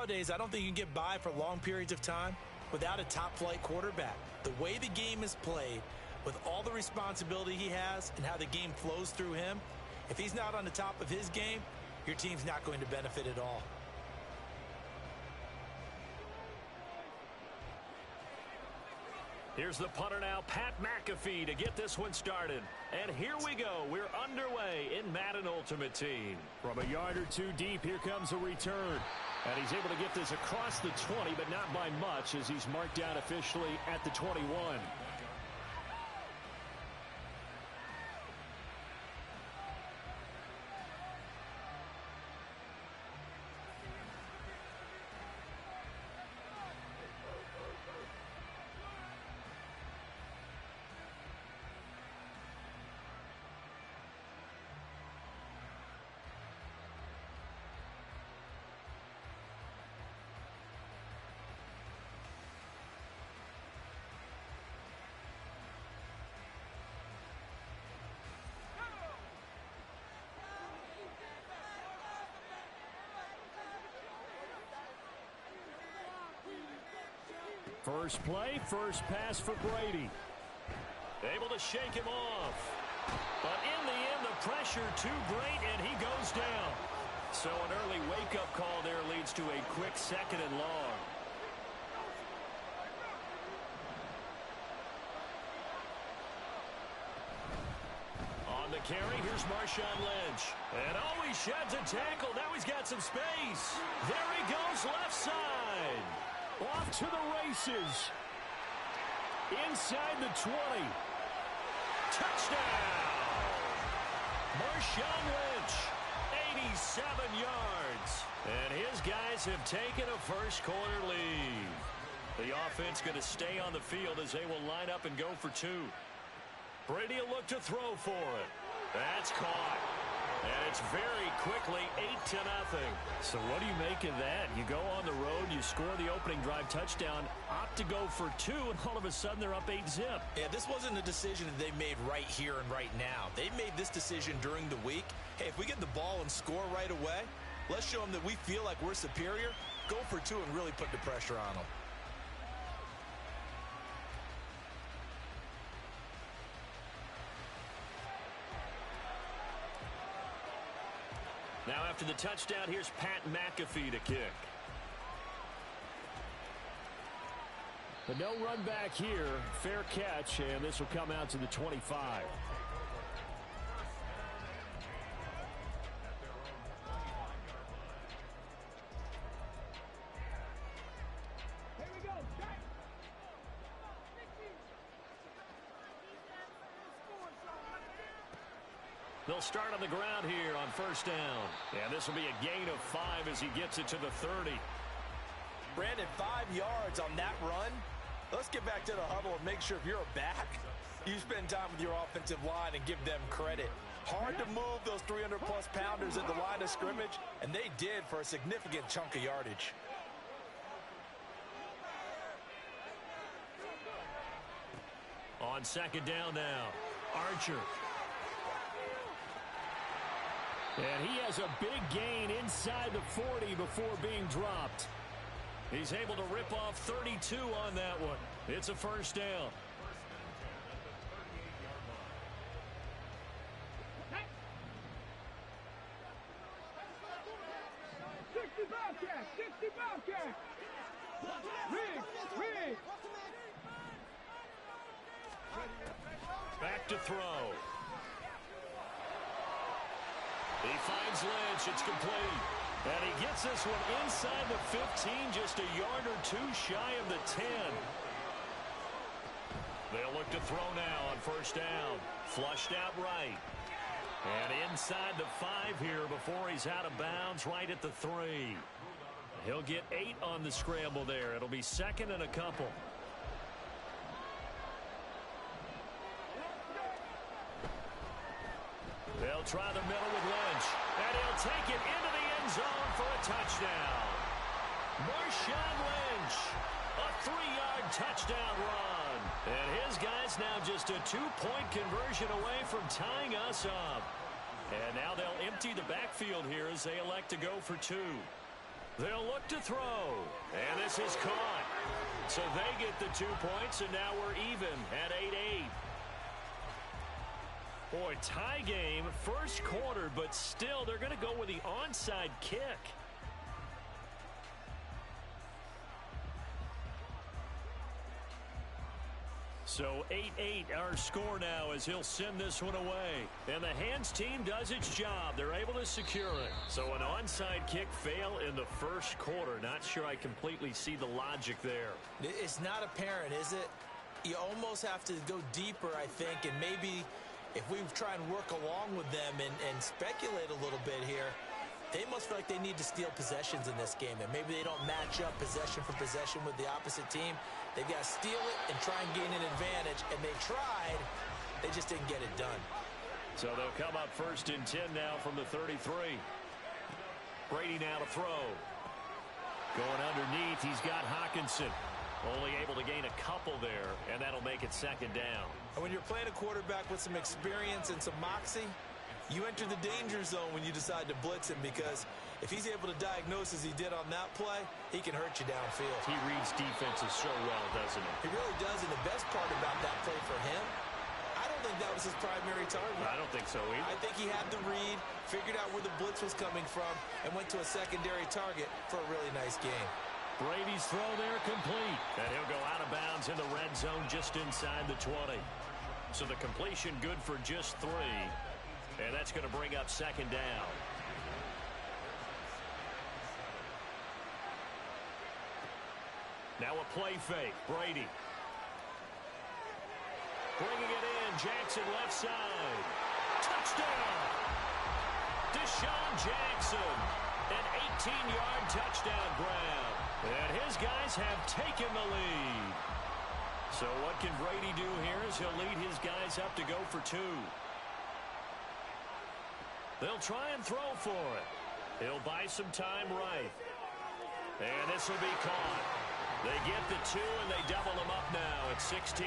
Nowadays, I don't think you can get by for long periods of time without a top-flight quarterback. The way the game is played, with all the responsibility he has and how the game flows through him, if he's not on the top of his game, your team's not going to benefit at all. Here's the punter now, Pat McAfee, to get this one started. And here we go. We're underway in Madden Ultimate Team. From a yard or two deep, here comes a return. And he's able to get this across the 20, but not by much, as he's marked down officially at the 21. First play, first pass for Brady. Able to shake him off. But in the end, the pressure too great, and he goes down. So an early wake-up call there leads to a quick 2nd and long. On the carry, here's Marshawn Lynch. And oh, he sheds a tackle. Now he's got some space. There he goes, left side. Off to the races. Inside the 20. Touchdown! Marshawn Lynch, 87 yards. And his guys have taken a first-quarter lead. The offense going to stay on the field as they will line up and go for 2. Brady will look to throw for it. That's caught. And it's very quickly 8-0. So what do you make of that? You go on the road, you score the opening drive touchdown, opt to go for 2, and all of a sudden they're up 8-zip. Yeah, this wasn't a decision that they made right here and right now. They made this decision during the week. Hey, if we get the ball and score right away, let's show them that we feel like we're superior. Go for 2 and really put the pressure on them. Now after the touchdown, here's Pat McAfee to kick. The no run back here, fair catch, and this will come out to the 25. They'll start on the ground here on first down. And this will be a gain of 5 as he gets it to the 30. Brandon, 5 yards on that run. Let's get back to the huddle and make sure if you're a back, you spend time with your offensive line and give them credit. Hard to move those 300-plus pounders at the line of scrimmage, and they did for a significant chunk of yardage. On second down now, Archer. And he has a big gain inside the 40 before being dropped. He's able to rip off 32 on that one. It's a first down. Back to throw. He finds Lynch. It's complete. And he gets this one inside the 15, just a yard or 2 shy of the 10. They'll look to throw now on first down. Flushed out right. And inside the 5 here before he's out of bounds, right at the 3. He'll get 8 on the scramble there. It'll be second and a couple. They'll try the middle with Lynch. And he'll take it into the end zone for a touchdown. Marshawn Lynch, a 3-yard touchdown run. And his guys now just a 2-point conversion away from tying us up. And now they'll empty the backfield here as they elect to go for 2. They'll look to throw. And this is caught. So they get the 2 points, and now we're even at 8-8. Boy, tie game, first quarter, but still they're going to go with the onside kick. So 8-8 our score now as he'll send this one away. And the hands team does its job. They're able to secure it. So an onside kick fail in the first quarter. Not sure I completely see the logic there. It's not apparent, is it? You almost have to go deeper, I think, and maybe if we try and work along with them and speculate a little bit here, they must feel like they need to steal possessions in this game, and maybe they don't match up possession for possession with the opposite team. They've got to steal it and try and gain an advantage, and they tried. They just didn't get it done. So they'll come up 1st and 10 now from the 33. Brady now to throw. Going underneath, he's got Hawkinson. Only able to gain a couple there, and that'll make it 2nd down. And when you're playing a quarterback with some experience and some moxie, you enter the danger zone when you decide to blitz him, because if he's able to diagnose as he did on that play, he can hurt you downfield. He reads defenses so well, doesn't he? He really does, and the best part about that play for him, I don't think that was his primary target. I don't think so either. I think he had the read, figured out where the blitz was coming from, and went to a secondary target for a really nice game. Brady's throw there complete. And he'll go out of bounds in the red zone just inside the 20. So the completion good for just 3. And that's going to bring up 2nd down. Now a play fake. Brady. Bringing it in. Jackson left side. Touchdown. Deshaun Jackson. An 18-yard touchdown grab. And his guys have taken the lead. So what can Brady do here is he'll lead his guys up to go for 2. They'll try and throw for it. He'll buy some time right. And this will be caught. They get the 2, and they double them up now at 16-8.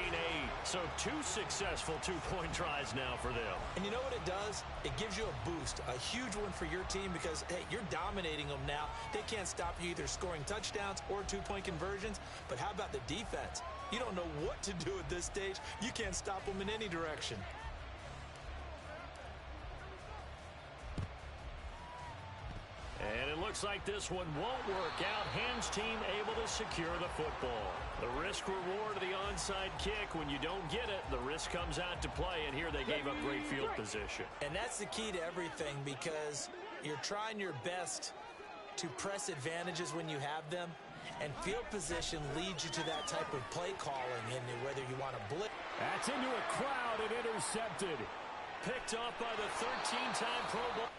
So 2 successful 2-point tries now for them. And you know what it does? It gives you a boost, a huge one for your team, because, hey, you're dominating them now. They can't stop you either scoring touchdowns or 2-point conversions. But how about the defense? You don't know what to do at this stage. You can't stop them in any direction. And it looks like this one won't work out. Hands team able to secure the football. The risk-reward of the onside kick. When you don't get it, the risk comes out to play, and here they gave up great field position. And that's the key to everything, because you're trying your best to press advantages when you have them, and field position leads you to that type of play calling, and whether you want to blitz. That's into a crowd and intercepted. Picked off by the 13-time Pro Bowl.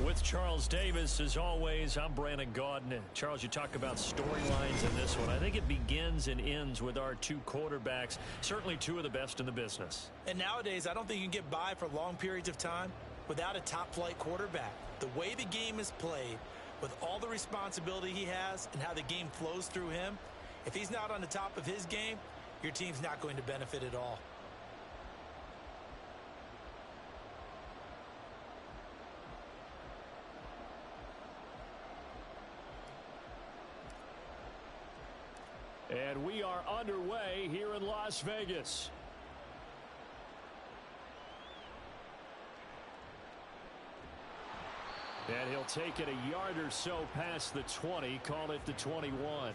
With Charles Davis, as always, I'm Brandon Gaudin. Charles, you talk about storylines in this one. I think it begins and ends with our 2 quarterbacks, certainly 2 of the best in the business. And nowadays, I don't think you can get by for long periods of time without a top-flight quarterback. The way the game is played, with all the responsibility he has and how the game flows through him, if he's not on the top of his game, your team's not going to benefit at all. And we are underway here in Las Vegas. And he'll take it a yard or so past the 20, call it the 21.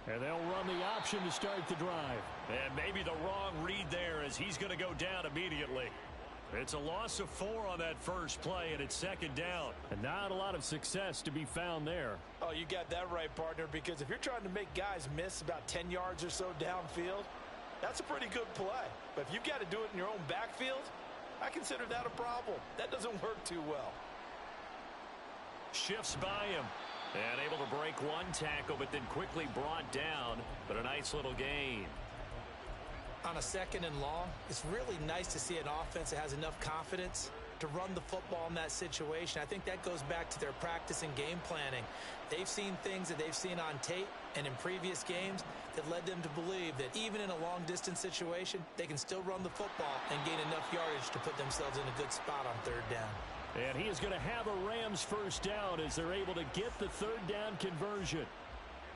And they'll run the option to start the drive. And maybe the wrong read there as he's going to go down immediately. It's a loss of 4 on that first play, and it's second down. And not a lot of success to be found there. Oh, you got that right, partner, because if you're trying to make guys miss about 10 yards or so downfield, that's a pretty good play. But if you've got to do it in your own backfield, I consider that a problem. That doesn't work too well. Shifts by him. And able to break one tackle, but then quickly brought down. But a nice little gain. On a 2nd and long, it's really nice to see an offense that has enough confidence to run the football in that situation. I think that goes back to their practice and game planning. They've seen things that they've seen on tape and in previous games that led them to believe that even in a long-distance situation, they can still run the football and gain enough yardage to put themselves in a good spot on 3rd down. And he is going to have a Rams first down as they're able to get the 3rd down conversion.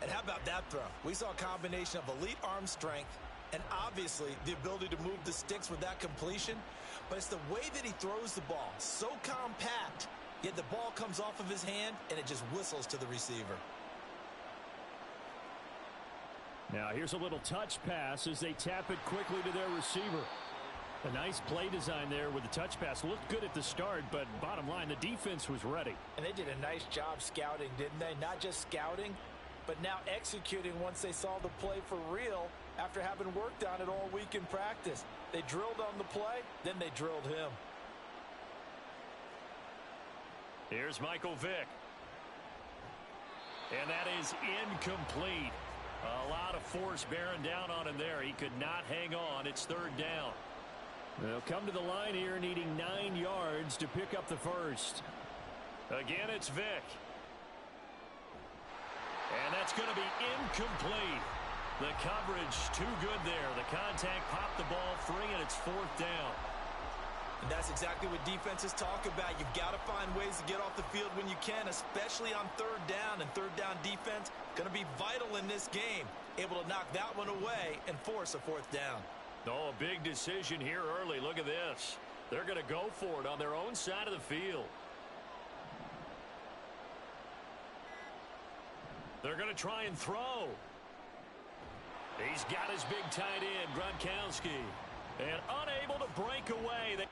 And how about that throw? We saw a combination of elite arm strength and obviously the ability to move the sticks with that completion. But it's the way that he throws the ball. So compact, yet the ball comes off of his hand and it just whistles to the receiver. Now here's a little touch pass as they tap it quickly to their receiver. A nice play design there with the touch pass. Looked good at the start, but bottom line, the defense was ready. And they did a nice job scouting, didn't they? Not just scouting, but now executing once they saw the play for real after having worked on it all week in practice. They drilled on the play, then they drilled him. Here's Michael Vick. And that is incomplete. A lot of force bearing down on him there. He could not hang on. It's 3rd down. They'll come to the line here needing 9 yards to pick up the first. Again, it's Vick. And that's going to be incomplete. The coverage too good there. The contact popped the ball free, and it's 4th down. And that's exactly what defenses talk about. You've got to find ways to get off the field when you can, especially on 3rd down. And 3rd down defense going to be vital in this game. Able to knock that one away and force a 4th down. Oh, a big decision here early. Look at this. They're going to go for it on their own side of the field. They're going to try and throw. He's got his big tight end, Gronkowski. And unable to break away.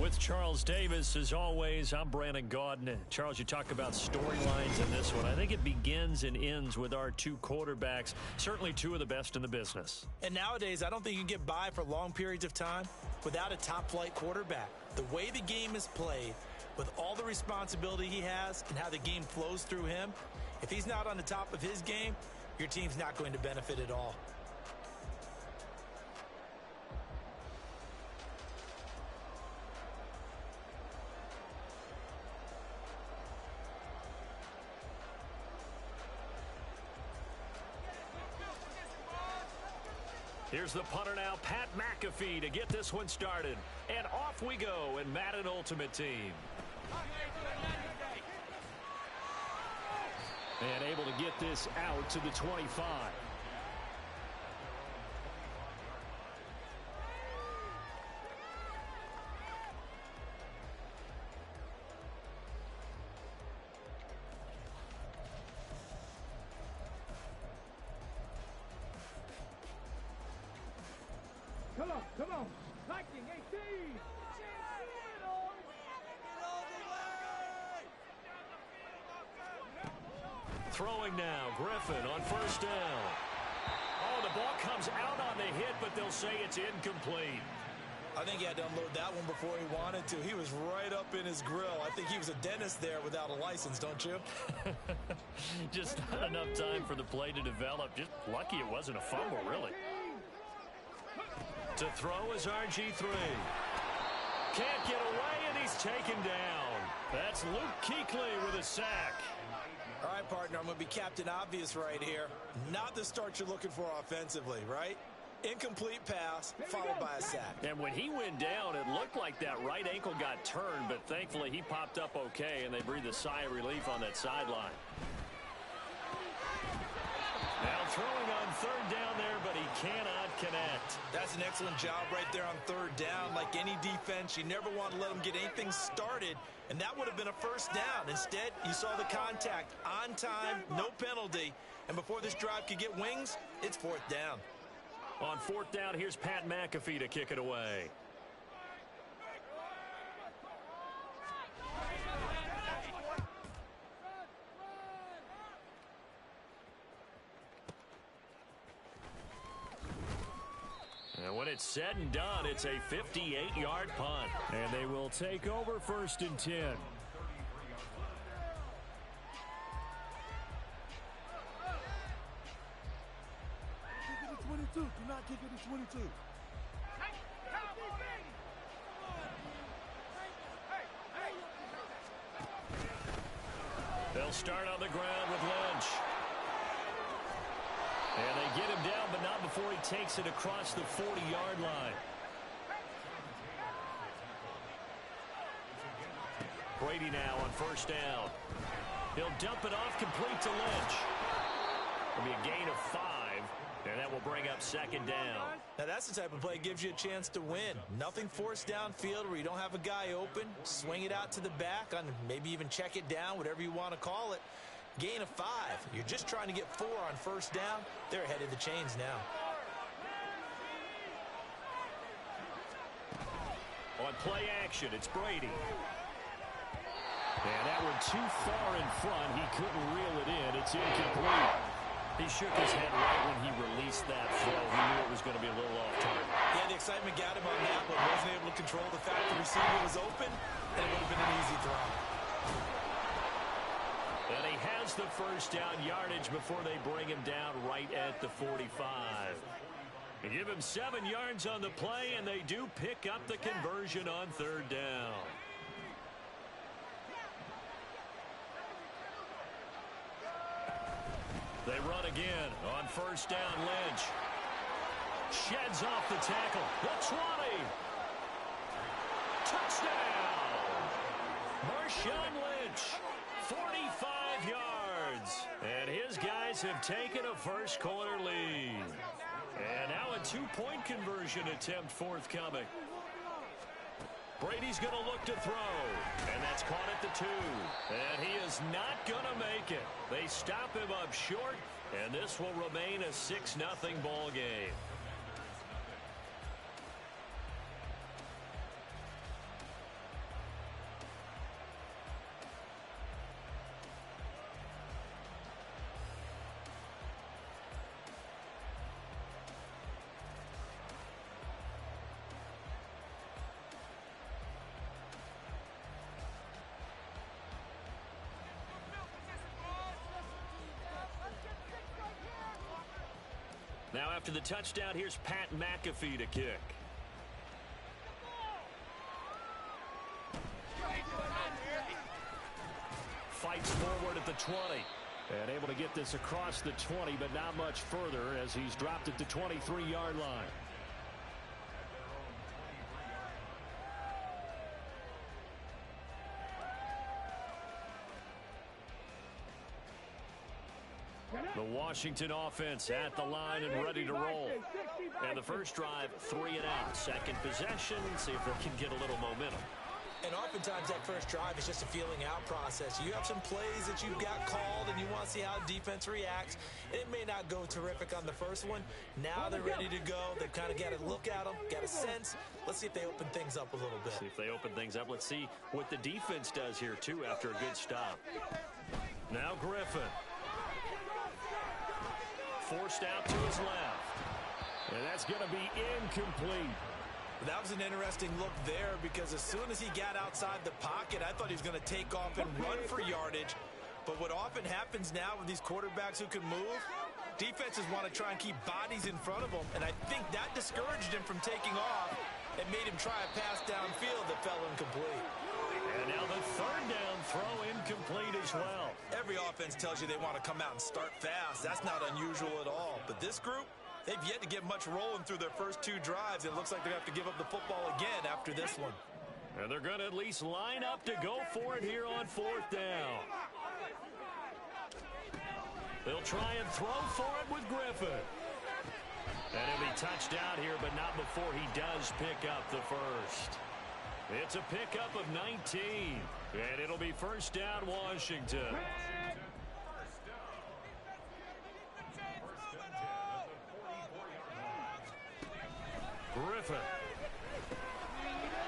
With Charles Davis, as always, I'm Brandon Gaudin. Charles, you talk about storylines in this one. I think it begins and ends with our 2 quarterbacks, certainly 2 of the best in the business. And nowadays, I don't think you can get by for long periods of time without a top-flight quarterback. The way the game is played, with all the responsibility he has and how the game flows through him, if he's not on the top of his game, your team's not going to benefit at all. Here's the punter now, Pat McAfee, to get this one started. And off we go in Madden Ultimate Team. And able to get this out to the 25. Throwing now, Griffin on first down. Oh, the ball comes out on the hit, but they'll say it's incomplete. I think he had to unload that one before he wanted to. He was right up in his grill. I think he was a dentist there without a license, don't you? Just not enough time for the play to develop. Just lucky it wasn't a fumble, really. To throw is RG3. Can't get away, and he's taken down. That's Luke Kuechly with a sack. All right, partner, I'm going to be Captain Obvious right here. Not the start you're looking for offensively, right? Incomplete pass, followed by a sack. And when he went down, it looked like that right ankle got turned, but thankfully he popped up okay, and they breathed a sigh of relief on that sideline. Now throwing on third down there, but he cannot connect. That's an excellent job right there on third down. Like any defense, you never want to let them get anything started, and that would have been a first down. Instead, you saw the contact on time, no penalty, and before this drive could get wings, it's fourth down. On fourth down, here's Pat McAfee to kick it away. And when it's said and done, it's a 58-yard punt. And they will take over first and 10. 22. Do not kick it to 22. They'll start on the ground with Lynch. And they get him down, but not before he takes it across the 40-yard line. Brady now on first down. He'll dump it off complete to Lynch. It'll be a gain of 5. And that will bring up second down. Now that's the type of play that gives you a chance to win. Nothing forced downfield where you don't have a guy open. Swing it out to the back, on maybe even check it down, whatever you want to call it. Gain of 5. You're just trying to get 4 on first down. They're ahead of the chains now. On play action, it's Brady. And that one too far in front. He couldn't reel it in. It's incomplete. He shook his head right when he released that throw. He knew it was going to be a little off target. Yeah, the excitement got him on that, but wasn't able to control the fact the receiver was open, and it would have been an easy throw. And he has the first down yardage before they bring him down right at the 45. They give him 7 yards on the play, and they do pick up the conversion on third down. They run again on first down. Lynch sheds off the tackle. The 20. Touchdown. Marshawn Lynch, 45 yards. And his guys have taken a first quarter lead. And now a 2-point conversion attempt forthcoming. Brady's going to look to throw, and that's caught at the 2. And he is not going to make it. They stop him up short, and this will remain a 6-0 ball game. Now after the touchdown, here's Pat McAfee to kick. Fights forward at the 20. And able to get this across the 20, but not much further as he's dropped at the 23-yard line. The Washington offense at the line and ready to roll. And the first drive, 3 and out. Second possession, see if they can get a little momentum. And oftentimes that first drive is just a feeling out process. You have some plays that you've got called and you want to see how defense reacts. It may not go terrific on the first one. Now they're ready to go. They've kind of got to look at them, got a sense. Let's see if they open things up a little bit. See if they open things up. Let's see what the defense does here, too, after a good stop. Now Griffin. Forced out to his left. And that's going to be incomplete. That was an interesting look there because as soon as he got outside the pocket, I thought he was going to take off and run for yardage. But what often happens now with these quarterbacks who can move, defenses want to try and keep bodies in front of them. And I think that discouraged him from taking off and made him try a pass downfield that fell incomplete. And now the third down throw incomplete as well. Every offense tells you they want to come out and start fast. That's not unusual at all. But this group, they've yet to get much rolling through their first two drives. It looks like they're going to have to give up the football again after this one. And they're going to at least line up to go for it here on fourth down. They'll try and throw for it with Griffin. And he'll be touched out here, but not before he does pick up the first. It's a pickup of 19. And it'll be first down, Washington. Griffin.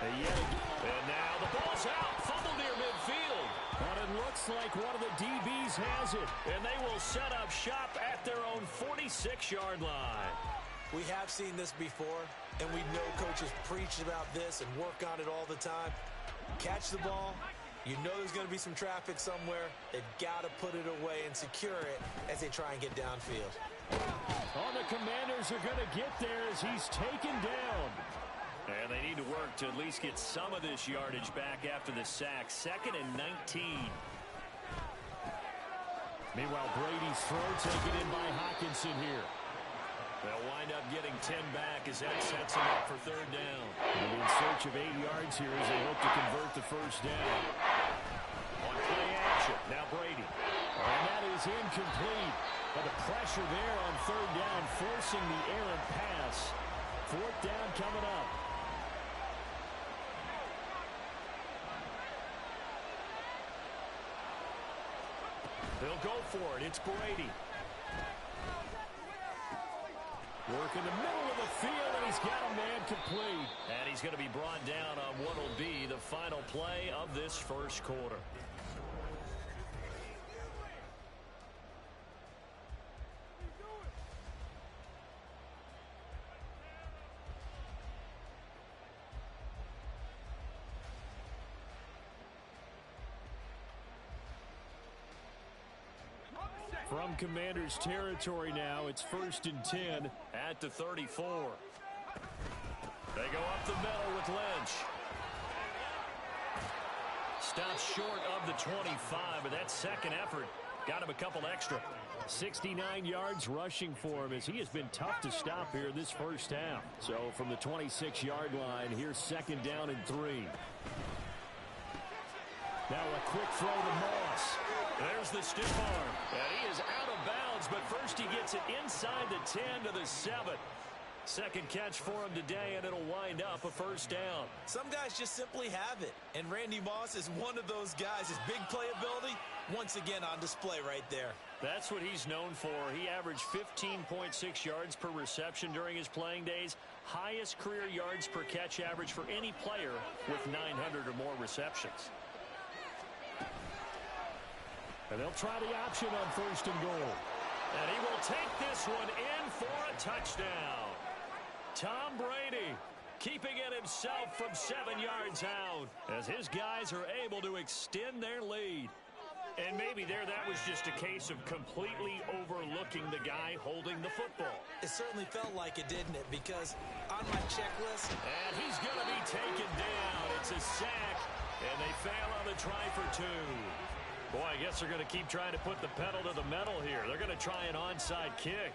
And now the ball's out. Fumble near midfield. But it looks like one of the DBs has it. And they will set up shop at their own 46-yard line. We have seen this before, and we know coaches preach about this and work on it all the time. Catch the ball. You know there's going to be some traffic somewhere. They've got to put it away and secure it as they try and get downfield. Oh, the Commanders are going to get there as he's taken down. And they need to work to at least get some of this yardage back after the sack. 2nd and 19. Meanwhile, Brady's throw taken in by Hockenson here. They'll wind up getting 10 back as that sets them up for third down. They'll be in search of 8 yards here as they hope to convert the first down. On play action, now Brady. And that is incomplete. But the pressure there on third down, forcing the errant pass. Fourth down coming up. They'll go for it. It's Brady. Work in the middle of the field, and he's got a man complete. And he's going to be brought down on what will be the final play of this first quarter. From Commanders territory now, it's 1st and 10 at the 34. They go up the middle with Lynch. Stops short of the 25, but that second effort got him a couple extra. 69 yards rushing for him as he has been tough to stop here this first half. So from the 26-yard line, here's 2nd down and 3. Now a quick throw to Moss. There's the stiff arm. And he is out of bounds, but first he gets it inside the 10 to the 7. Second catch for him today, and it'll wind up a first down. Some guys just simply have it, and Randy Moss is one of those guys. His big playability, once again on display right there. That's what he's known for. He averaged 15.6 yards per reception during his playing days. Highest career yards per catch average for any player with 900 or more receptions. And they'll try the option on 1st and goal. And he will take this one in for a touchdown. Tom Brady keeping it himself from 7 yards out as his guys are able to extend their lead. And maybe there that was just a case of completely overlooking the guy holding the football. It certainly felt like it, didn't it? Because on my checklist. And he's going to be taken down. It's a sack, and they fail on the try for 2. Boy, I guess they're going to keep trying to put the pedal to the metal here. They're going to try an onside kick.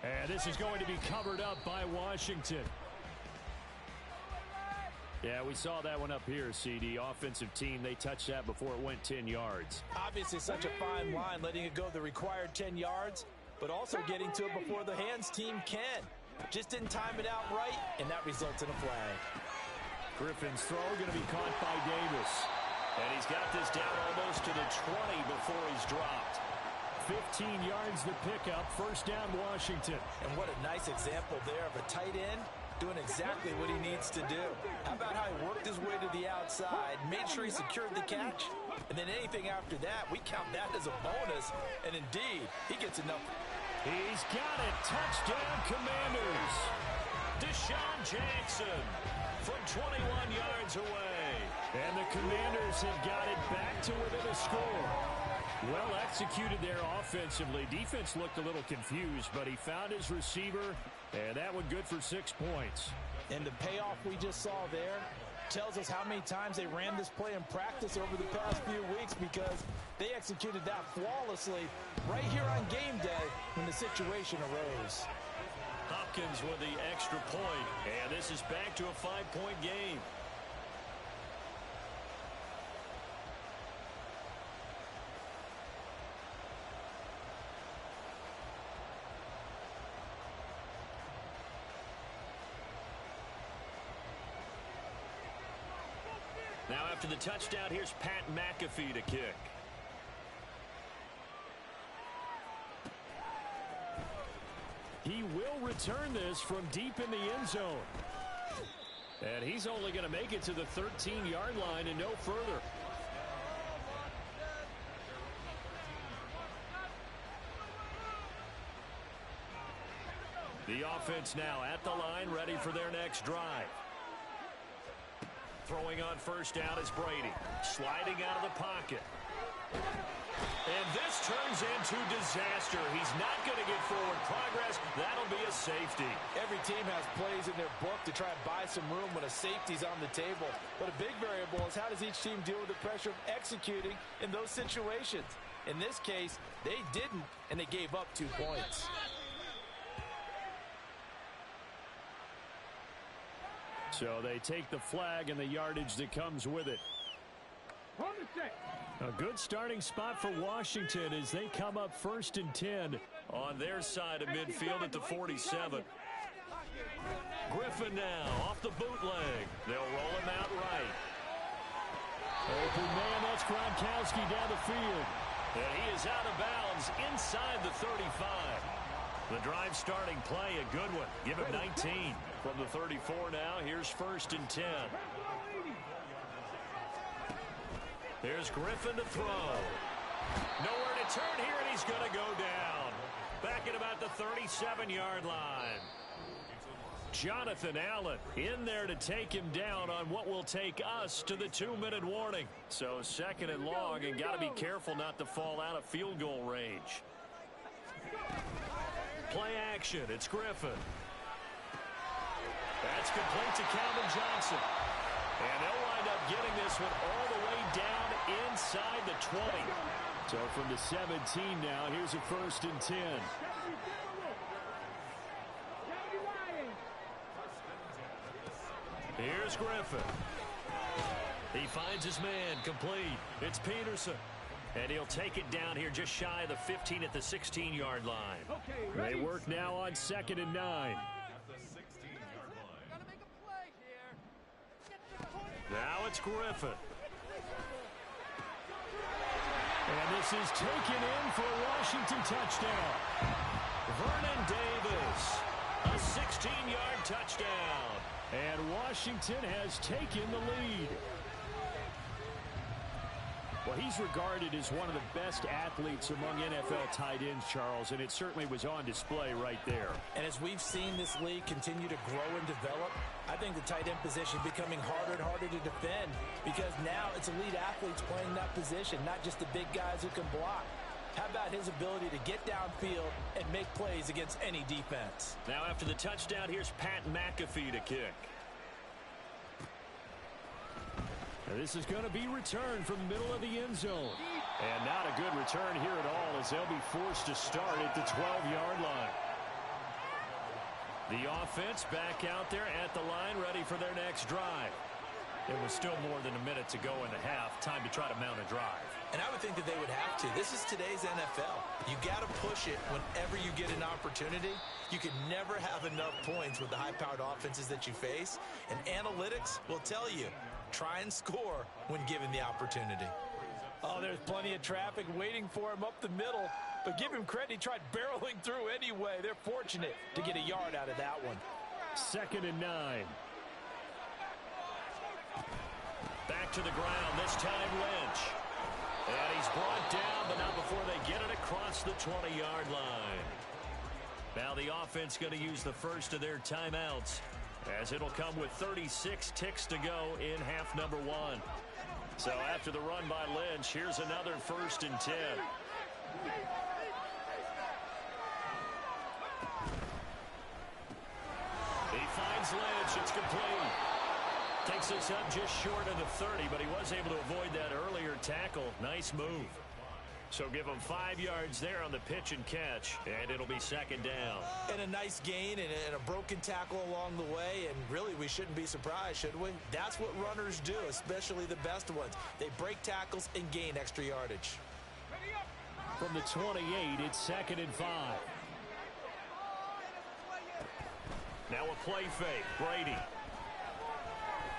And this is going to be covered up by Washington. Yeah, we saw that one up here, CD. Offensive team, they touched that before it went 10 yards. Obviously such a fine line, letting it go the required 10 yards, but also getting to it before the hands team can. Just didn't time it out right, and that results in a flag. Griffin's throw going to be caught by Davis. And he's got this down almost to the 20 before he's dropped. 15 yards the pickup, first down Washington. And what a nice example there of a tight end doing exactly what he needs to do. How about how he worked his way to the outside, made sure he secured the catch, and then anything after that, we count that as a bonus, and indeed, he gets enough. He's got it. Touchdown, Commanders. Deshaun Jackson from 21 yards away. And the Commanders have got it back to within a score. Well executed there offensively. Defense looked a little confused, but he found his receiver, and that one good for 6 points. And the payoff we just saw there tells us how many times they ran this play in practice over the past few weeks, because they executed that flawlessly right here on game day when the situation arose. Hopkins with the extra point, and this is back to a 5-point game. Now after the touchdown, here's Pat McAfee to kick. He will return this from deep in the end zone. And he's only going to make it to the 13-yard line and no further. The offense now at the line, ready for their next drive. Throwing on first down is Brady. Sliding out of the pocket. And this turns into disaster. He's not going to get forward progress. That'll be a safety. Every team has plays in their book to try and buy some room when a safety's on the table. But a big variable is how does each team deal with the pressure of executing in those situations. In this case, they didn't, and they gave up 2 points. So they take the flag and the yardage that comes with it. A good starting spot for Washington as they come up 1st and 10 on their side of midfield at the 47. Griffin now off the bootleg. They'll roll him out right. Open man, that's Gronkowski down the field. And he is out of bounds inside the 35. The drive starting play, a good one. Give it 19. From the 34 now, here's 1st and 10. Here's Griffin to throw. Nowhere to turn here, and he's going to go down. Back at about the 37-yard line. Jonathan Allen in there to take him down on what will take us to the 2-minute warning. So 2nd and long, and got to be careful not to fall out of field goal range. Play action, it's Griffin. That's complete to Calvin Johnson. And they'll wind up getting this one all the way down inside the 20. So from the 17 now, here's a 1st and 10. Here's Griffin. He finds his man, complete. It's Peterson. And he'll take it down here just shy of the 15 at the 16-yard line. They work now on 2nd and 9. Now it's Griffin. And this is taken in for a Washington touchdown. Vernon Davis, a 16-yard touchdown. And Washington has taken the lead. Well, he's regarded as one of the best athletes among NFL tight ends, Charles, and it certainly was on display right there. And as we've seen this league continue to grow and develop, I think the tight end position is becoming harder and harder to defend, because now it's elite athletes playing that position, not just the big guys who can block. How about his ability to get downfield and make plays against any defense? Now after the touchdown, here's Pat McAfee to kick. This is going to be returned from the middle of the end zone. And not a good return here at all, as they'll be forced to start at the 12-yard line. The offense back out there at the line, ready for their next drive. It was still more than a minute to go in the half. Time to try to mount a drive. And I would think that they would have to. This is today's NFL. You got to push it whenever you get an opportunity. You can never have enough points with the high-powered offenses that you face. And analytics will tell you, try and score when given the opportunity. Oh, there's plenty of traffic waiting for him up the middle. But give him credit, he tried barreling through anyway. They're fortunate to get a yard out of that one. 2nd and 9. Back to the ground, this time Lynch. And he's brought down, but not before they get it across the 20-yard line. Now the offense going to use the first of their timeouts, as it'll come with 36 ticks to go in half number 1. So after the run by Lynch, here's another 1st and 10. He finds Lynch. It's complete. Takes us up just short of the 30, but he was able to avoid that earlier tackle. Nice move. So give him 5 yards there on the pitch and catch, and it'll be 2nd down. And a nice gain and a broken tackle along the way, and really we shouldn't be surprised, should we? That's what runners do, especially the best ones. They break tackles and gain extra yardage. From the 28, it's 2nd and 5. Now a play fake. Brady.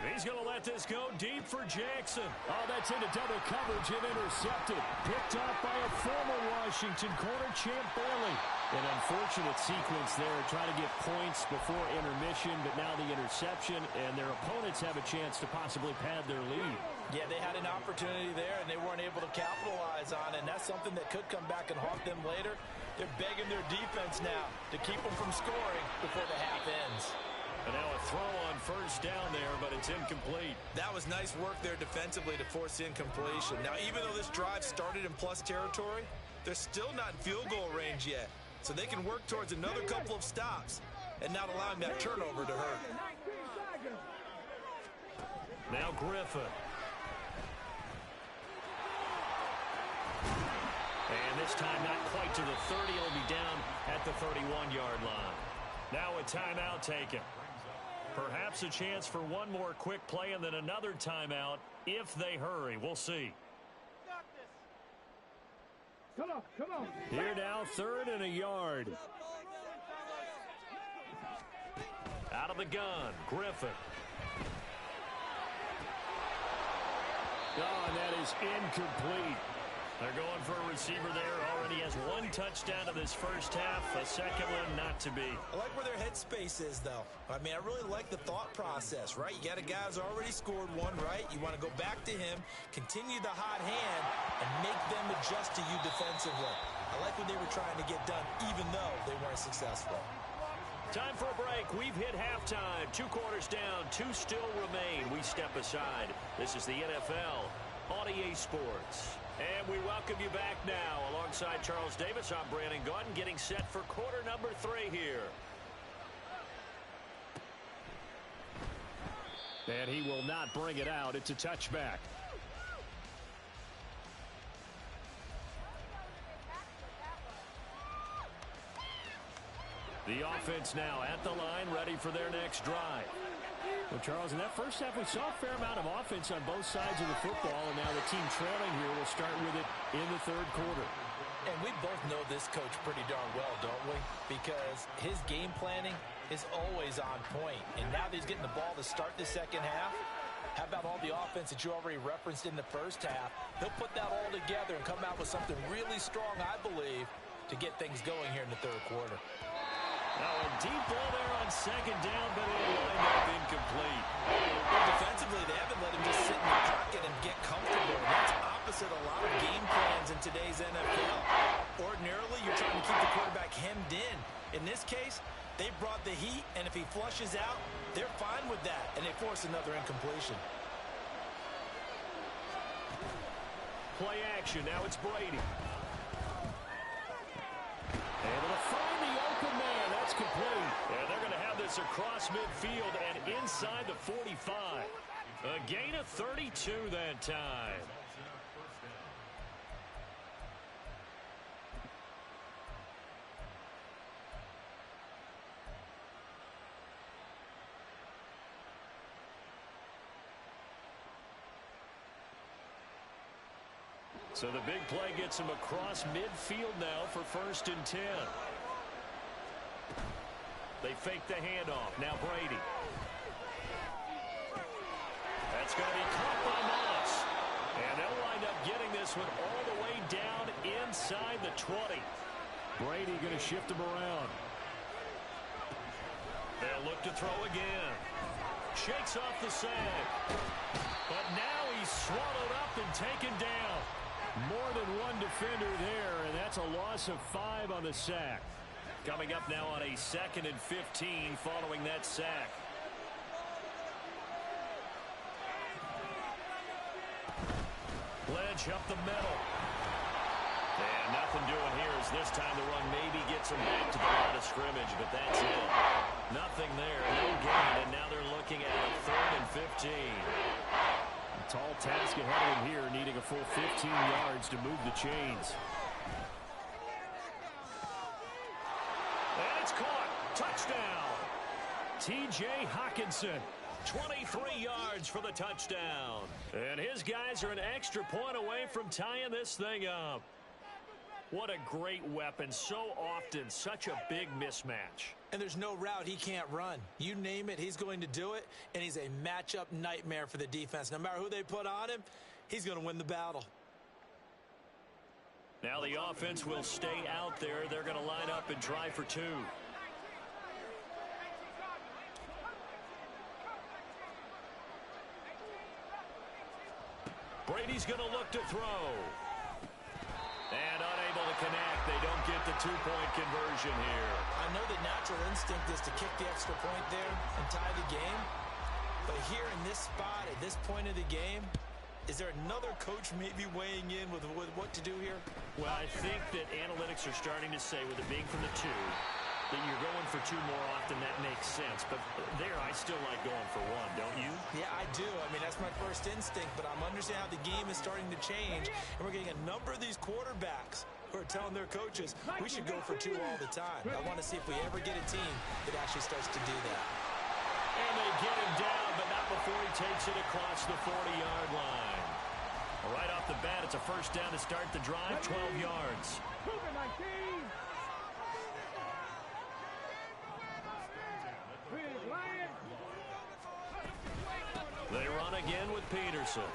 He's going to let this go deep for Jackson. Oh, that's into double coverage and intercepted. Picked off by a former Washington corner, Champ Bailey. An unfortunate sequence there, trying to get points before intermission, but now the interception, and their opponents have a chance to possibly pad their lead. Yeah, they had an opportunity there, and they weren't able to capitalize on it, and that's something that could come back and haunt them later. They're begging their defense now to keep them from scoring before the half ends. And now a throw on 1st down there, but it's incomplete. That was nice work there defensively to force incompletion. Now, even though this drive started in plus territory, they're still not in field goal range yet. So they can work towards another couple of stops and not allowing that turnover to hurt. Now Griffin. And this time not quite to the 30. It'll be down at the 31-yard line. Now a timeout taken. Perhaps a chance for one more quick play and then another timeout if they hurry. We'll see. Come on. Here now, 3rd and a yard. Out of the gun, Griffin. Oh, and that is incomplete. They're going for a receiver there. Already has 1 touchdown in this first half. A second one not to be. I like where their headspace is, though. I mean, I really like the thought process, right? You got a guy who's already scored 1, right? You want to go back to him, continue the hot hand, and make them adjust to you defensively. I like what they were trying to get done, even though they weren't successful. Time for a break. We've hit halftime. 2 quarters down. 2 still remain. We step aside. This is the NFL on EA Sports. And we welcome you back now. Alongside Charles Davis, I'm Brandon Gaudin, getting set for quarter number 3 here. And he will not bring it out. It's a touchback. The offense now at the line, ready for their next drive. Well, Charles, in that first half, we saw a fair amount of offense on both sides of the football, and now the team trailing here will start with it in the 3rd quarter. And we both know this coach pretty darn well, don't we? Because his game planning is always on point. And now that he's getting the ball to start the second half, how about all the offense that you already referenced in the first half? He'll put that all together and come out with something really strong, I believe, to get things going here in the 3rd quarter. Now a deep ball there on 2nd down, but it'll wind up incomplete. Well, defensively, they haven't let him just sit in the pocket and get comfortable. That's opposite a lot of game plans in today's NFL. Ordinarily, you're trying to keep the quarterback hemmed in. In this case, they brought the heat, and if he flushes out, they're fine with that, and they force another incompletion. Play action. Now it's Brady. Able to find the open man. That's complete. And they're going to have this across midfield and inside the 45. A gain of 32 that time. So the big play gets him across midfield now for 1st and 10. They fake the handoff. Now Brady. That's going to be caught by Moss. And they'll wind up getting this one all the way down inside the 20. Brady going to shift him around. They'll look to throw again. Shakes off the sack. But now he's swallowed up and taken down. More than one defender there, and that's a loss of 5 on the sack. Coming up now on a 2nd and 15 following that sack. Ledge up the middle. And nothing doing here as this time the run maybe gets him back to the line of scrimmage, but that's it. Nothing there, no gain, and now they're looking at a 3rd and 15. A tall task ahead of him here, needing a full 15 yards to move the chains. And it's caught. Touchdown. T.J. Hockenson. 23 yards for the touchdown. And his guys are an extra point away from tying this thing up. What a great weapon. So often, such a big mismatch. And there's no route he can't run. You name it, he's going to do it. And he's a matchup nightmare for the defense. No matter who they put on him, he's going to win the battle. Now the offense will stay out there. They're going to line up and try for 2. Brady's going to look to throw. And unable to connect. They don't get the 2-point conversion here. I know the natural instinct is to kick the extra point there and tie the game. But here in this spot, at this point of the game, is there another coach maybe weighing in with what to do here? Well, I think that analytics are starting to say, with it being from the 2, that you're going for 2 more often. That makes sense. But there, I still like going for 1, don't you? Yeah, I do. I mean, that's my first instinct. But I'm understanding how the game is starting to change. And we're getting a number of these quarterbacks who are telling their coaches, we should go for 2 all the time. I want to see if we ever get a team that actually starts to do that. And they get him down, but not before he takes it across the 40-yard line. Right off the bat, it's a 1st down to start the drive, 12 yards. They run again with Peterson.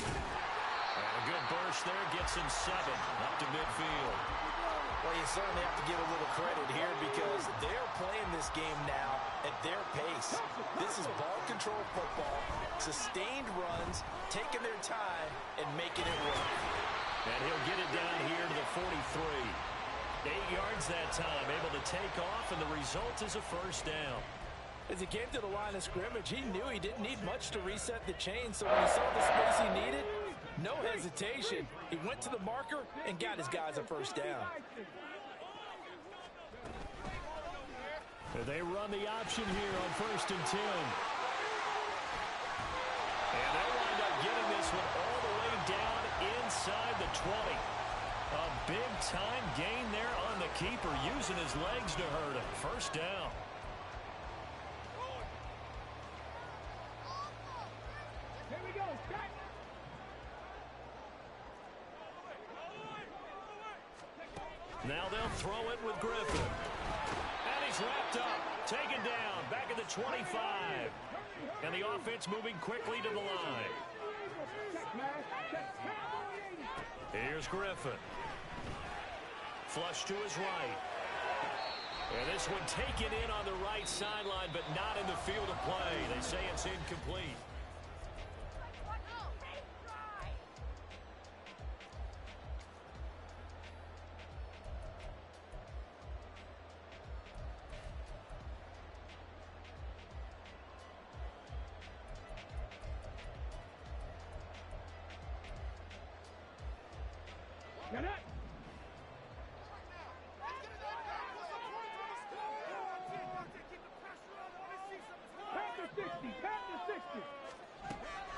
And a good burst there gets him 7 up to midfield. Well, you certainly have to give a little credit here because they're playing this game now at their pace. This is ball control football, sustained runs, taking their time, and making it work. And he'll get it down here to the 43. 8 yards that time, able to take off, and the result is a 1st down. As he came to the line of scrimmage, he knew he didn't need much to reset the chain, so when he saw the space he needed, no hesitation. He went to the marker and got his guys a 1st down. They run the option here on 1st and 10. And they'll wind up getting this one all the way down inside the 20. A big-time gain there on the keeper, using his legs to hurt him. 1st down. Here we go. Now they'll throw it with Griffin. And he's wrapped up, taken down, back at the 25. And the offense moving quickly to the line. Here's Griffin. Flush to his right. And this one taken in on the right sideline, but not in the field of play. They say it's incomplete. Get it.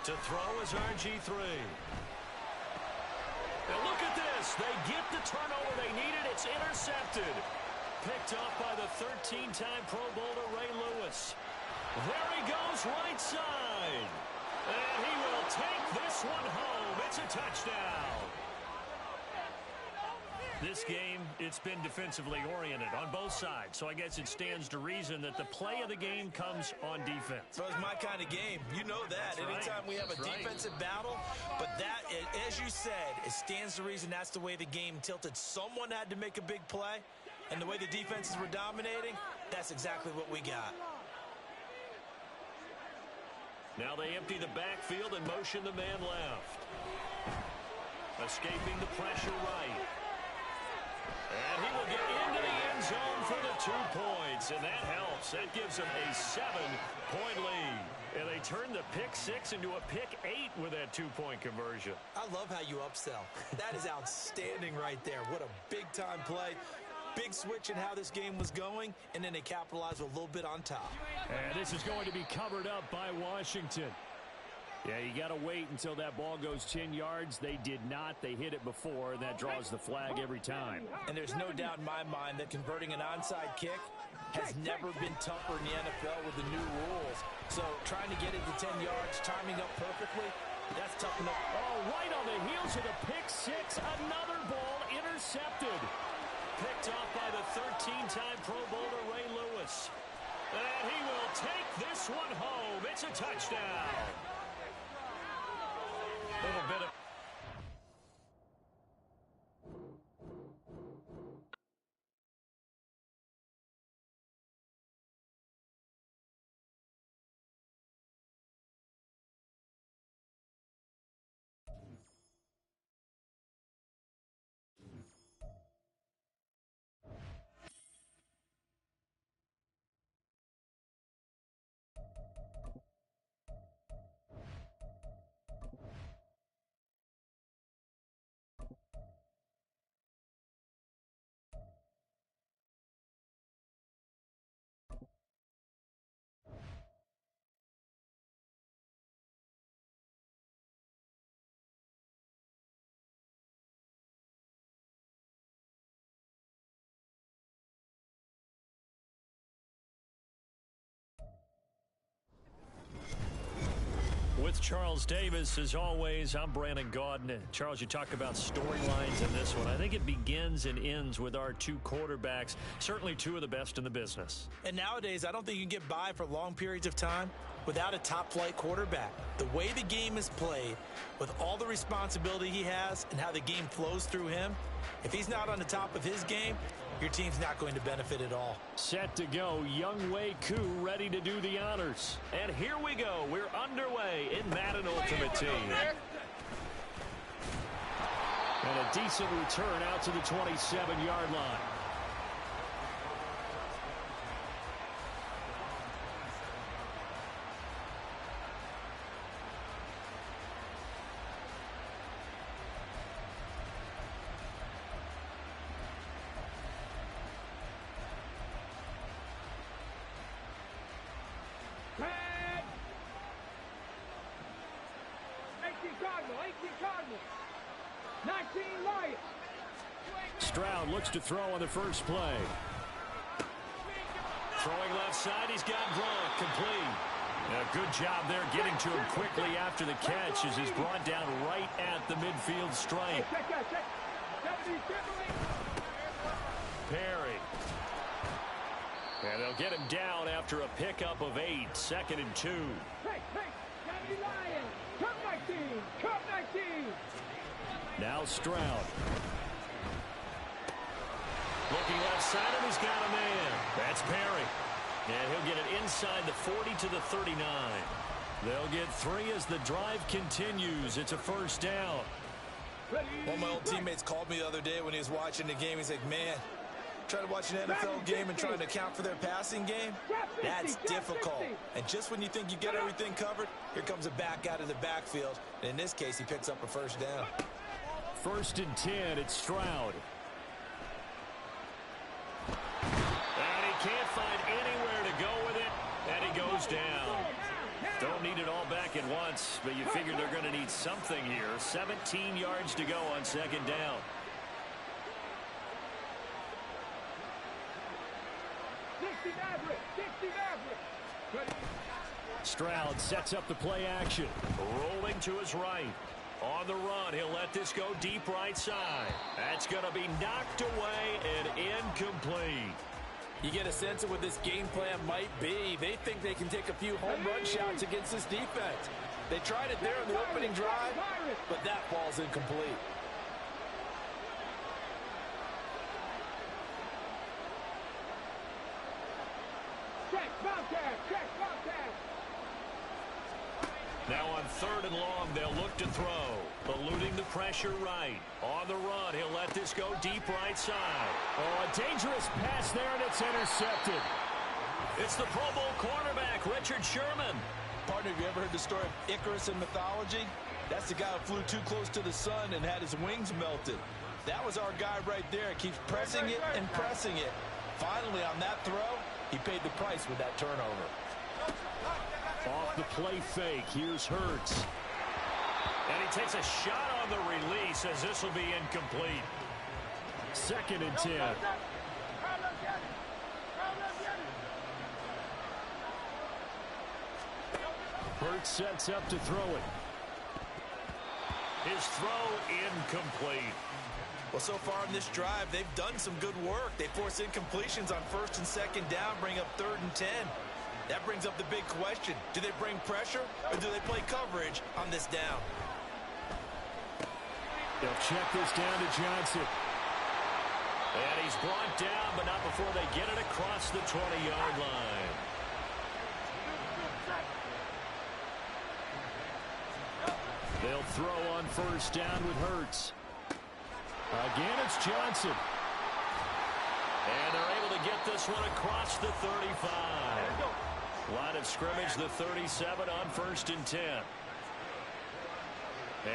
To throw is RG3. Now look at this. They get the turnover they needed. It's intercepted. Picked off by the 13-time Pro Bowler Ray Lewis. There he goes, right side. And he will take this one home. It's a touchdown. This game, it's been defensively oriented on both sides, so I guess it stands to reason that the play of the game comes on defense. So it's my kind of game. You know that. That's Anytime right. we have a That's defensive battle, but that, as you said, it stands to reason that's the way the game tilted. Someone had to make a big play, and the way the defenses were dominating, that's exactly what we got. Now they empty the backfield and motion the man left. Escaping the pressure right. And he will get into the end zone for the 2 points, and that helps. That gives them a 7-point lead. And they turn the pick 6 into a pick 8 with that 2-point conversion. I love how you upsell. That is outstanding right there. What a big-time play. Big switch in how this game was going, and then they capitalized with a little bit on top. And this is going to be covered up by Washington. Yeah, you got to wait until that ball goes 10 yards. They did not. They hit it before, and that draws the flag every time. And there's no doubt in my mind that converting an onside kick has never been tougher in the NFL with the new rules. So trying to get it to 10 yards, timing up perfectly, that's tough enough. Oh, right on the heels of the pick 6, another ball intercepted. Picked off by the 13-time Pro Bowler Ray Lewis. And he will take this one home. It's a touchdown. A little bit of... With Charles Davis, as always, I'm Brandon Gaudin. Charles, you talk about storylines in this one. I think it begins and ends with our 2 quarterbacks, certainly 2 of the best in the business. And nowadays, I don't think you can get by for long periods of time without a top-flight quarterback. The way the game is played, with all the responsibility he has and how the game flows through him, if he's not on the top of his game, your team's not going to benefit at all. Set to go, Younghoe Koo ready to do the honors. And here we go. We're underway in Madden Ultimate Team. And a decent return out to the 27-yard line. Stroud looks to throw on the first play. Throwing left side, he's got Gronk complete. A good job there getting to him quickly after the catch as he's brought down right at the midfield stripe. Perry. And they'll get him down after a pickup of 8, 2nd and 2. Now Stroud. Looking left side, and he's got a man. That's Perry. And he'll get it inside the 40 to the 39. They'll get 3 as the drive continues. It's a first down. One of my old teammates called me the other day when he was watching the game. He's like, man, trying to watch an NFL game and trying to account for their passing game, that's difficult. And just when you think you get everything covered, here comes a back out of the backfield. And in this case, he picks up a first down. 1st and 10, it's Stroud. And he can't find anywhere to go with it, and he goes down. Don't need it all back at once, but you figure they're going to need something here. 17 yards to go on 2nd down. Stroud sets up the play action. Rolling to his right. On the run, he'll let this go deep right side. That's going to be knocked away and incomplete. You get a sense of what this game plan might be. They think they can take a few home run shots against this defense. They tried it there in the opening drive, but that ball's incomplete. Now on 3rd and long, they'll look to throw. Eluding the pressure right. On the run, he'll let this go deep right side. Oh, a dangerous pass there, and it's intercepted. It's the Pro Bowl cornerback, Richard Sherman. Partner, have you ever heard the story of Icarus in mythology? That's the guy who flew too close to the sun and had his wings melted. That was our guy right there. Keeps pressing it and pressing it. Finally, on that throw, he paid the price with that turnover. Off the play fake, here's Hurts. And he takes a shot on the release as this will be incomplete. 2nd and 10. Hurts sets up to throw it. His throw incomplete. Well, so far in this drive, they've done some good work. They force incompletions on 1st and 2nd down, bring up 3rd and 10. That brings up the big question. Do they bring pressure or do they play coverage on this down? They'll check this down to Johnson. And he's brought down, but not before they get it across the 20-yard line. They'll throw on 1st down with Hurts. Again, it's Johnson. And they're able to get this one across the 35. Line of scrimmage, the 37 on 1st and 10.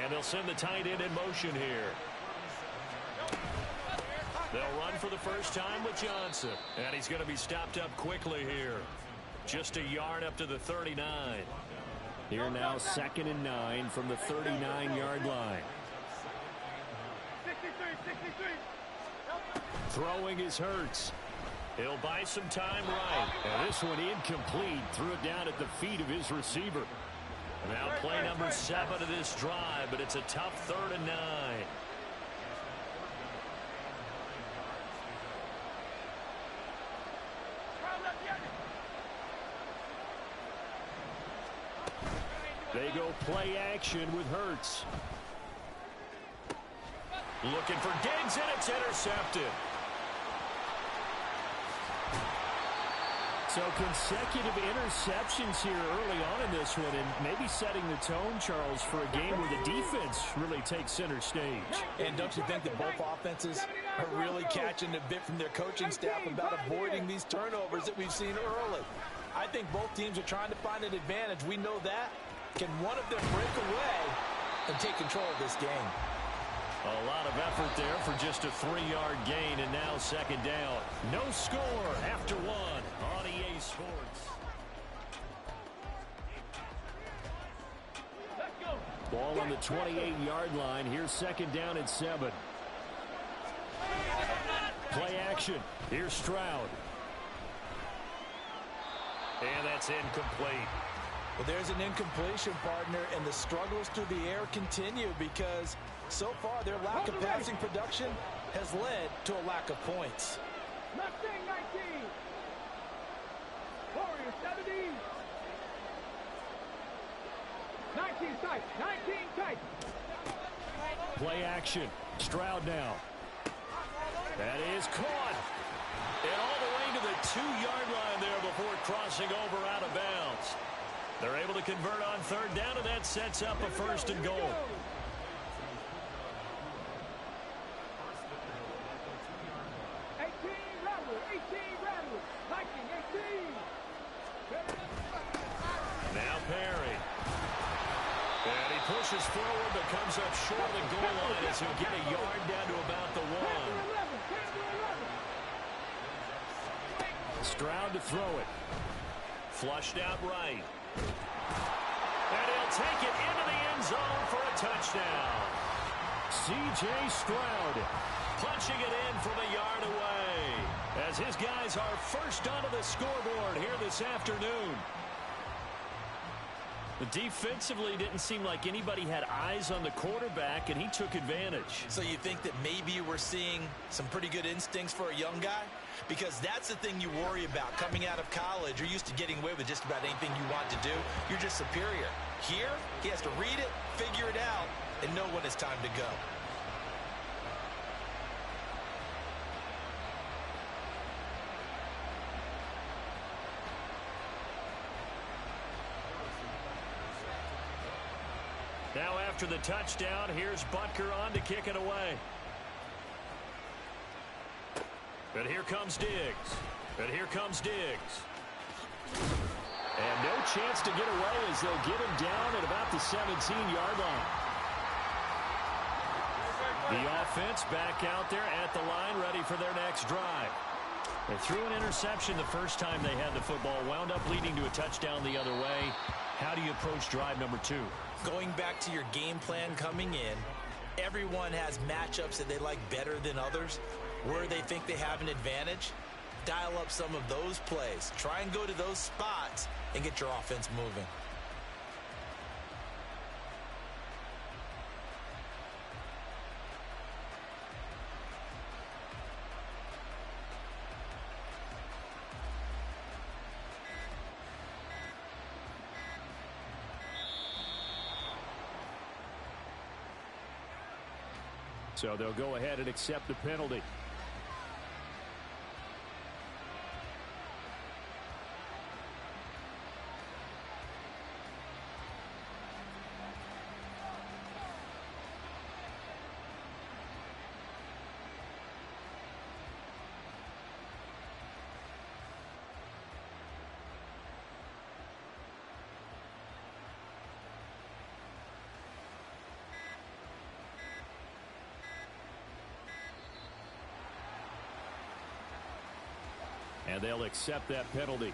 And they'll send the tight end in motion here. They'll run for the first time with Johnson. And he's going to be stopped up quickly here. Just a yard up to the 39. Here now, 2nd and 9 from the 39-yard line. 63. Throwing is Hurts. He'll buy some time right. And this one incomplete. Threw it down at the feet of his receiver. Now play number 7 of this drive, but it's a tough 3rd and 9. They go play action with Hurts. Looking for Diggs, and it's intercepted. So consecutive interceptions here early on in this one, and maybe setting the tone, Charles, for a game where the defense really takes center stage. And don't you think that both offenses are really catching a bit from their coaching staff about avoiding these turnovers that we've seen early? I think both teams are trying to find an advantage. We know that. Can one of them break away and take control of this game? A lot of effort there for just a 3-yard gain, and now 2nd down. No score after 1 on EA Sports. Ball on the 28-yard line. Here's 2nd down and 7. Play action. Here's Stroud. And that's incomplete. Well, there's an incompletion, partner, and the struggles through the air continue because so far their lack of passing production has led to a lack of points. Mustang 19. Warrior 17. 19 tight. 19 tight. Play action. Stroud now. That is caught. And all the way to the 2-yard line there before crossing over out of bounds. They're able to convert on 3rd down, and that sets up a 1st and goal. 18 rattle. Viking 18. Now Perry. And he pushes forward, but comes up short of the goal line as he'll get a yard down to about the 1. Stroud to throw it. Flushed out right. And he'll take it into the end zone for a touchdown. C.J. Stroud punching it in from a yard away as his guys are first onto the scoreboard here this afternoon. Defensively, didn't seem like anybody had eyes on the quarterback, and he took advantage. So you think that maybe we're seeing some pretty good instincts for a young guy? Because that's the thing you worry about. Coming out of college, you're used to getting away with just about anything you want to do. You're just superior. Here, he has to read it, figure it out, and know when it's time to go. Now after the touchdown, here's Butker on to kick it away. But here comes Diggs. And no chance to get away as they'll get him down at about the 17-yard line. The offense back out there at the line, ready for their next drive. They threw an interception the first time they had the football, wound up leading to a touchdown the other way. How do you approach drive number 2? Going back to your game plan coming in, everyone has matchups that they like better than others. Where they think they have an advantage, dial up some of those plays. Try and go to those spots and get your offense moving. So they'll go ahead and accept the penalty. And they'll accept that penalty.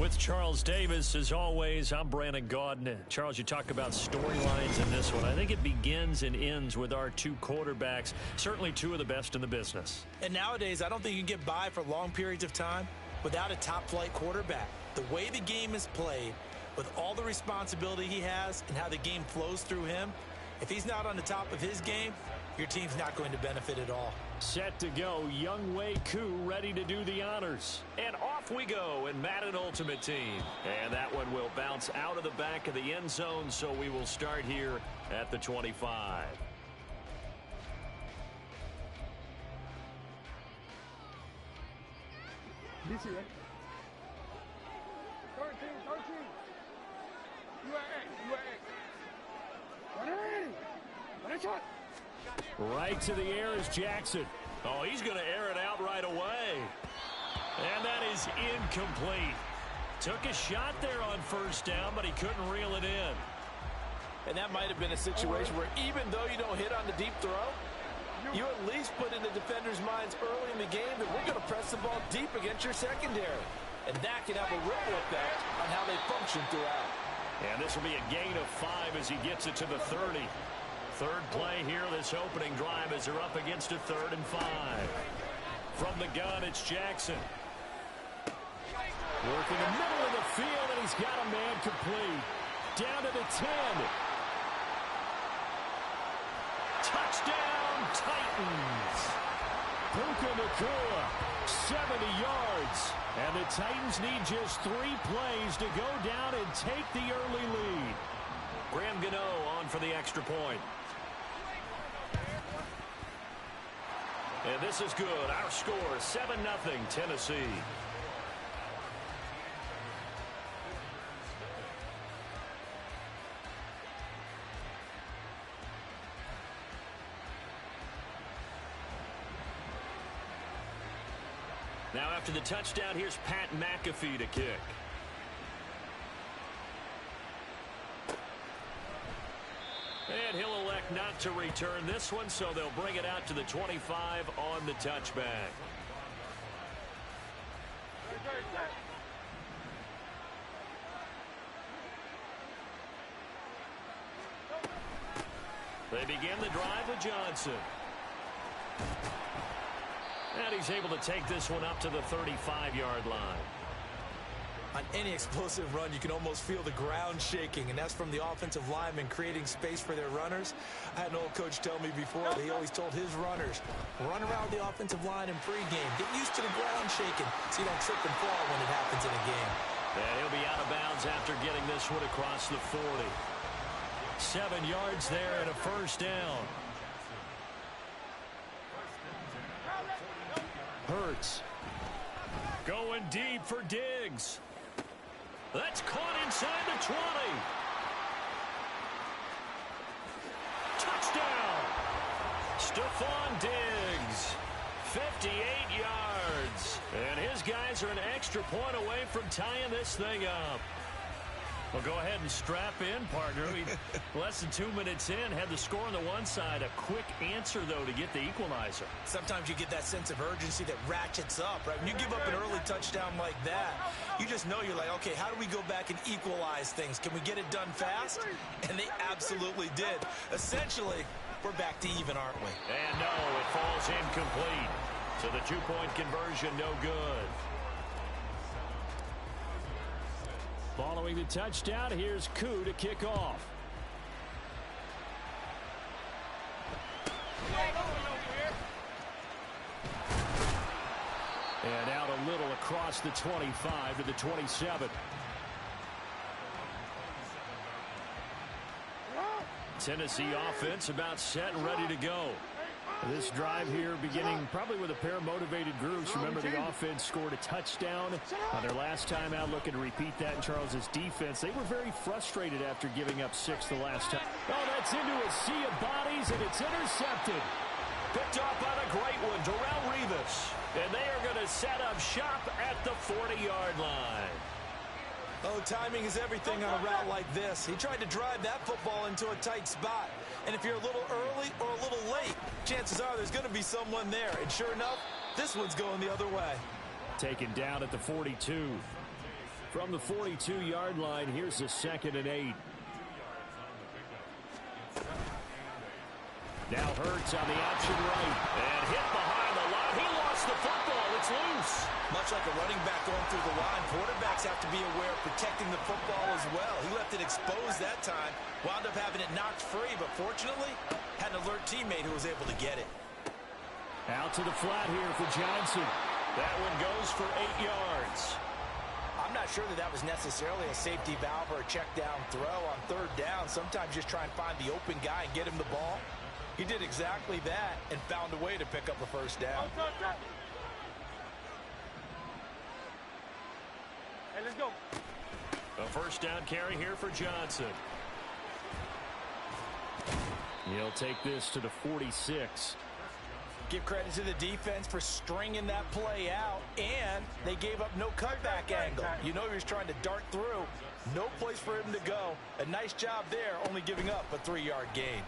With Charles Davis, as always, I'm Brandon Gaudin. Charles, you talk about storylines in this one. I think it begins and ends with our two quarterbacks, certainly two of the best in the business. And nowadays, I don't think you can get by for long periods of time without a top-flight quarterback. The way the game is played, with all the responsibility he has and how the game flows through him, if he's not on the top of his game, your team's not going to benefit at all. Set to go, Young Wei Koo ready to do the honors. And off we go in Madden Ultimate Team. And that one will bounce out of the back of the end zone, so we will start here at the 25. This is it. 13. You are X. Shot. Right to the air is Jackson. Oh, he's going to air it out right away. And that is incomplete. Took a shot there on first down, but he couldn't reel it in. And that might have been a situation where even though you don't hit on the deep throw, you at least put in the defenders' minds early in the game that we're going to press the ball deep against your secondary. And that can have a ripple effect on how they function throughout. And this will be a gain of 5 as he gets it to the 30. Third play here this opening drive as they're up against a 3rd and 5. From the gun, it's Jackson. Working the middle of the field, and And he's got a man complete. Down to the 10. Touchdown, Titans. Puka Nacua, 70 yards. And the Titans need just 3 plays to go down and take the early lead. Graham Gano on for the extra point. And this is good. Our score, 7-0 Tennessee. Now after the touchdown, here's Pat McAfee to kick. And he'll elect not to return this one, so they'll bring it out to the 25 on the touchback. They begin the drive with Johnson. And he's able to take this one up to the 35-yard line. On any explosive run, you can almost feel the ground shaking, and that's from the offensive linemen creating space for their runners. I had an old coach tell me before that he always told his runners, run around the offensive line in pregame. Get used to the ground shaking so you don't trip and fall when it happens in a game. And he'll be out of bounds after getting this one across the 40. 7 yards there and a first down. Hurts. Going deep for Diggs. That's caught inside the 20. Touchdown. Stephon Diggs. 58 yards. And his guys are an extra point away from tying this thing up. Well, go ahead and strap in, partner. Less than 2 minutes in, had the score on the one side. A quick answer, though, to get the equalizer. Sometimes you get that sense of urgency that ratchets up, right? When you give up an early touchdown like that, you just know you're like, okay, how do we go back and equalize things? Can we get it done fast? And they absolutely did. Essentially, we're back to even, aren't we? And no, it falls incomplete. So the two-point conversion, no good. Following the touchdown, here's Koo to kick off. And out a little across the 25 to the 27. Tennessee offense about set and ready to go. This drive here beginning probably with a pair of motivated groups. Remember, the offense scored a touchdown on their last time out. Looking to repeat that in Charles's defense. They were very frustrated after giving up 6 the last time. Oh, that's into a sea of bodies, and it's intercepted. Picked off by the great one, Darrelle Revis. And they are going to set up shop at the 40-yard line. Oh, timing is everything on a route like this. He tried to drive that football into a tight spot. And if you're a little early or a little late, chances are there's going to be someone there. And sure enough, this one's going the other way. Taken down at the 42. From the 42-yard line, here's a 2nd and 8. Now Hurts on the option right. And hit behind the line. He lost the football. It's loose. Much like a running back going through the line, quarterbacks have to be aware of protecting the football as well. He left it exposed that time. Wound up having it knocked free, but fortunately, had an alert teammate who was able to get it. Out to the flat here for Johnson. That one goes for 8 yards. I'm not sure that was necessarily a safety valve or a check down throw on 3rd down. Sometimes just try and find the open guy and get him the ball. He did exactly that and found a way to pick up a first down. Hey, let's go. A first down carry here for Johnson. He'll take this to the 46. Give credit to the defense for stringing that play out, and they gave up no cutback angle. You know he was trying to dart through. No place for him to go. A nice job there, only giving up a 3-yard gain.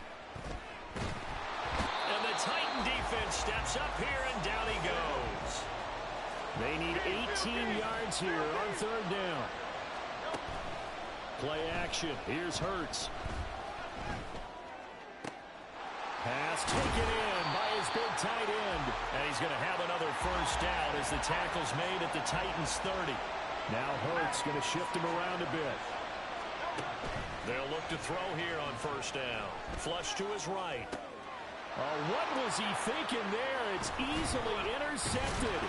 And the Titan defense steps up here, and down he goes. They need 18 yards here on 3rd down. Play action. Here's Hurts. Pass taken in by his big tight end. And he's going to have another first down as the tackle's made at the Titans' 30. Now Hurts going to shift him around a bit. They'll look to throw here on first down. Flush to his right. Oh, what was he thinking there? It's easily intercepted.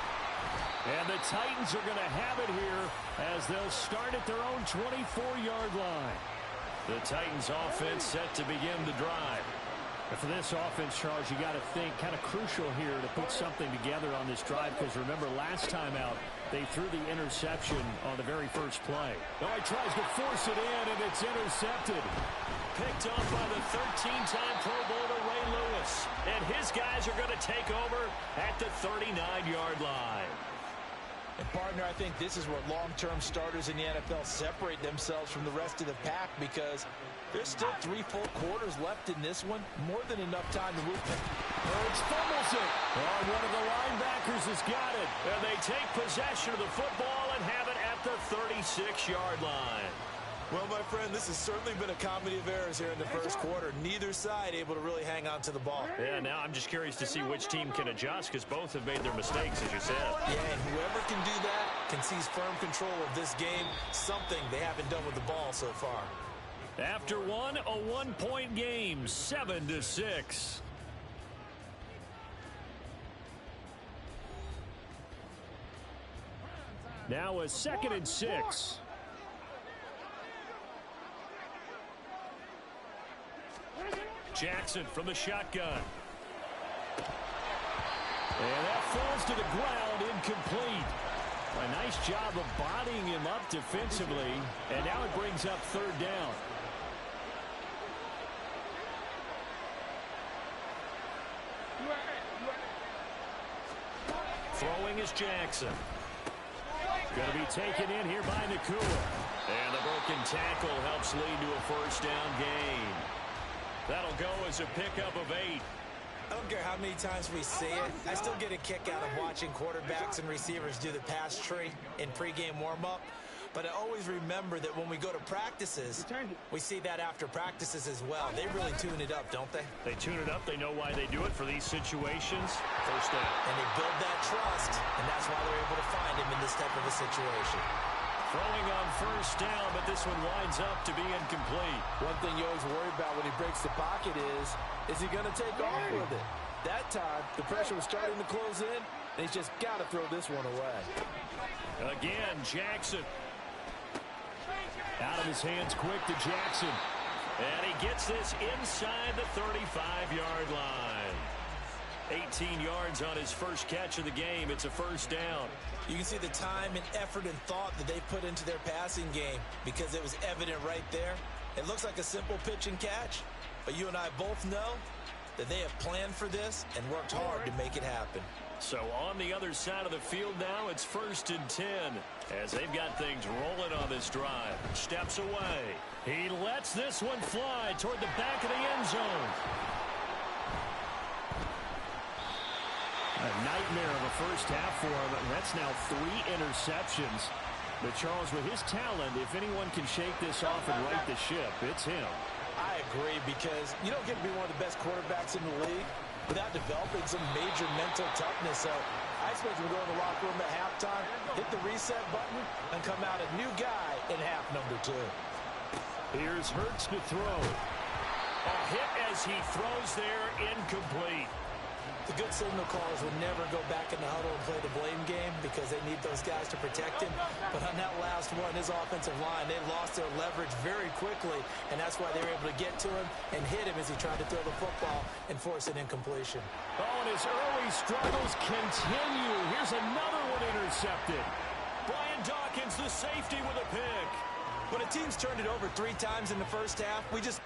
And the Titans are going to have it here as they'll start at their own 24-yard line. The Titans offense set to begin the drive. And for this offense, Charles, you got to think kind of crucial here to put something together on this drive, because remember last time out they threw the interception on the very first play. Oh, he tries to force it in, and it's intercepted. Picked up by the 13-time Pro Bowler Ray Lewis. And his guys are going to take over at the 39-yard line. And, partner, I think this is where long-term starters in the NFL separate themselves from the rest of the pack, because there's still 3 full quarters left in this one. More than enough time to move. Hurts fumbles it. Oh, one of the linebackers has got it. And they take possession of the football and have it at the 36-yard line. Well, my friend, this has certainly been a comedy of errors here in the first quarter. Neither side able to really hang on to the ball. Yeah, now I'm just curious to see which team can adjust, because both have made their mistakes, as you said. Yeah, and whoever can do that can seize firm control of this game, something they haven't done with the ball so far. After one, a one-point game, 7-6. Now a 2nd and 6. Jackson from the shotgun. And that falls to the ground, incomplete. A nice job of bodying him up defensively, and now it brings up 3rd down. Throwing is Jackson. Going to be taken in here by Nakua. And the broken tackle helps lead to a 1st down gain. That'll go as a pickup of 8. I don't care how many times we see it. I still get a kick out of watching quarterbacks and receivers do the pass tree in pregame warm-up. But I always remember that when we go to practices, we see that after practices as well. They really tune it up, don't they? They tune it up. They know why they do it for these situations. 1st down. And they build that trust, and that's why they're able to find him in this type of a situation. Throwing on 1st down, but this one winds up to be incomplete. One thing you always worry about when he breaks the pocket is he going to take off with it? That time, the pressure was starting to close in, and he's just got to throw this one away. Again, Jackson. Out of his hands quick to Jackson. And he gets this inside the 35-yard line. 18 yards on his first catch of the game. It's a 1st down. You can see the time and effort and thought that they put into their passing game, because it was evident right there. It looks like a simple pitch and catch, but you and I both know that they have planned for this and worked hard to make it happen. So on the other side of the field now, it's 1st and 10 as they've got things rolling on this drive. Steps away. He lets this one fly toward the back of the end zone. A nightmare of a first half for him. That's now 3 interceptions. But Charles, with his talent, if anyone can shake this off and right the ship, it's him. I agree, because you don't get to be one of the best quarterbacks in the league without developing some major mental toughness. So I expect him to go in the locker room at halftime, hit the reset button, and come out a new guy in half number 2. Here's Hurts to throw. A hit as he throws there, incomplete. The good signal callers would never go back in the huddle and play the blame game, because they need those guys to protect him. But on that last one, his offensive line, they lost their leverage very quickly, and that's why they were able to get to him and hit him as he tried to throw the football and force an incompletion. Oh, and his early struggles continue. Here's another one intercepted. Brian Dawkins, the safety, with a pick. When a team's turned it over 3 times in the first half, we just